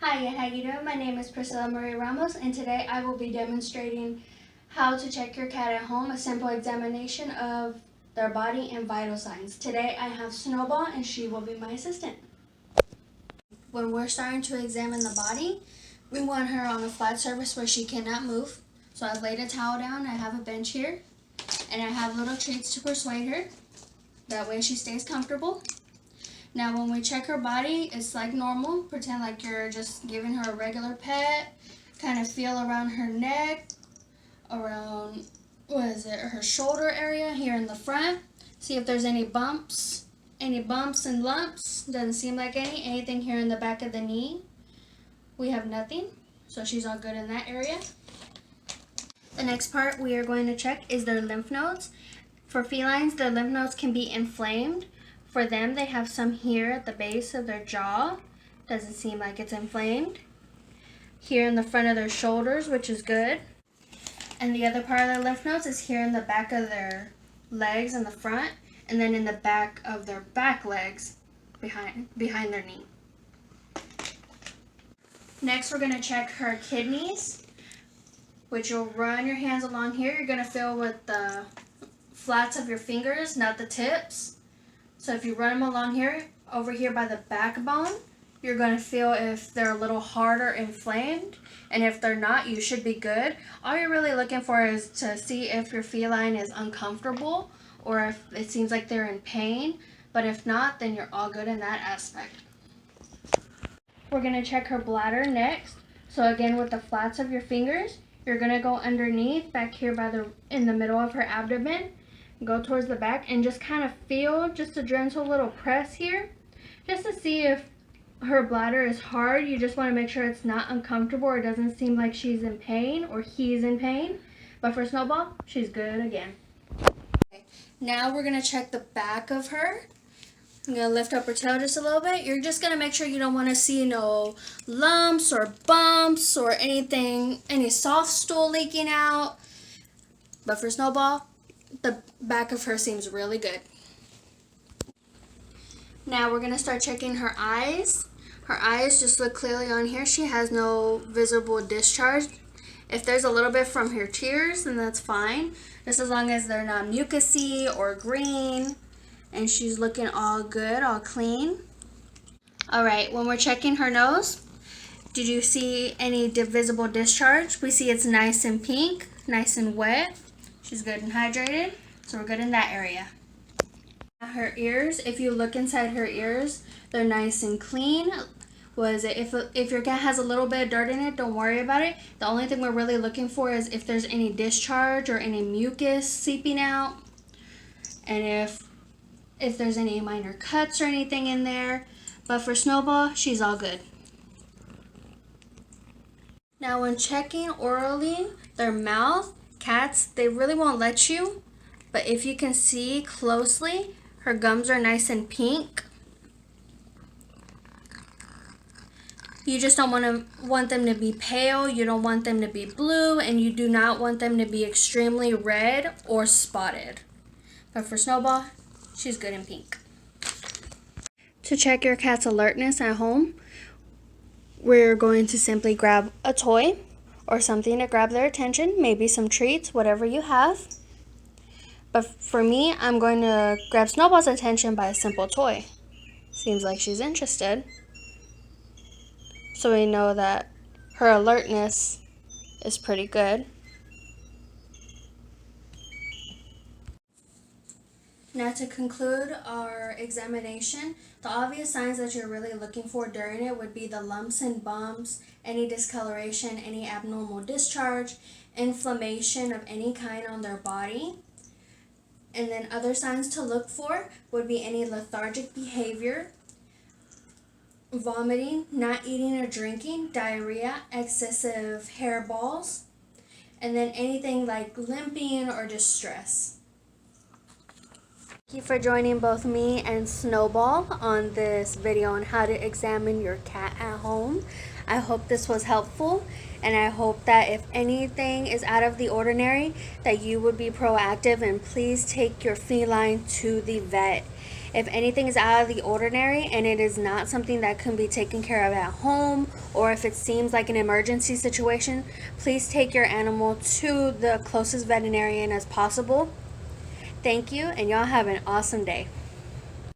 Hi, how you doing? My name is Priscilla Marie Ramos, and today I will be demonstrating how to check your cat at home, a simple examination of their body and vital signs. Today I have Snowball, and she will be my assistant. When we're starting to examine the body, we want her on a flat surface where she cannot move. So I've laid a towel down, I have a bench here, and I have little treats to persuade her. That way she stays comfortable. Now when we check her body, it's like normal. Pretend like you're just giving her a regular pet. Kind of feel around her neck, around, her shoulder area here in the front. See if there's any bumps and lumps. Doesn't seem like anything here in the back of the knee. We have nothing, so she's all good in that area. The next part we are going to check is their lymph nodes. For felines, their lymph nodes can be inflamed. For them, they have some here at the base of their jaw. Doesn't seem like it's inflamed. Here in the front of their shoulders, which is good. And the other part of their lymph nodes is here in the back of their legs in the front, and then in the back of their back legs behind their knee. Next, we're going to check her kidneys, which you'll run your hands along here. You're going to feel with the flats of your fingers, not the tips. So if you run them along here, over here by the backbone, you're going to feel if they're a little hard or inflamed. And if they're not, you should be good. All you're really looking for is to see if your feline is uncomfortable or if it seems like they're in pain. But if not, then you're all good in that aspect. We're going to check her bladder next. So again, with the flats of your fingers, you're going to go underneath, back here in the middle of her abdomen. Go towards the back and just kind of feel just a gentle little press here, just to see if her bladder is hard. You just want to make sure it's not uncomfortable or it doesn't seem like she's in pain or he's in pain. But for Snowball, she's good again. Okay. Now we're going to check the back of her. I'm going to lift up her tail just a little bit. You're just going to make sure you don't want to see no lumps or bumps or anything, any soft stool leaking out. But for Snowball, the back of her seems really good. Now we're going to start checking her eyes. Her eyes just look clearly on here. She has no visible discharge. If there's a little bit from her tears, then that's fine. Just as long as they're not mucousy or green. And she's looking all good, all clean. Alright, when we're checking her nose, did you see any visible discharge? We see it's nice and pink, nice and wet. She's good and hydrated, so we're good in that area. Her ears, if you look inside her ears, they're nice and clean. If your cat has a little bit of dirt in it, don't worry about it. The only thing we're really looking for is if there's any discharge or any mucus seeping out, and if there's any minor cuts or anything in there. But for Snowball, she's all good. Now when checking orally their mouth, cats, they really won't let you, but if you can see closely, her gums are nice and pink. You just don't want them to be pale, you don't want them to be blue, and you do not want them to be extremely red or spotted. But for Snowball, she's good in pink. To check your cat's alertness at home, we're going to simply grab a toy or something to grab their attention, maybe some treats, whatever you have. But for me, I'm going to grab Snowball's attention by a simple toy. Seems like she's interested. So we know that her alertness is pretty good. Now to conclude our examination, the obvious signs that you're really looking for during it would be the lumps and bumps, any discoloration, any abnormal discharge, inflammation of any kind on their body. And then other signs to look for would be any lethargic behavior, vomiting, not eating or drinking, diarrhea, excessive hair balls, and then anything like limping or distress. Thank you for joining both me and Snowball on this video on how to examine your cat at home. I hope this was helpful, and I hope that if anything is out of the ordinary, that you would be proactive and please take your feline to the vet. If anything is out of the ordinary and it is not something that can be taken care of at home or if it seems like an emergency situation, please take your animal to the closest veterinarian as possible. Thank you, and y'all have an awesome day.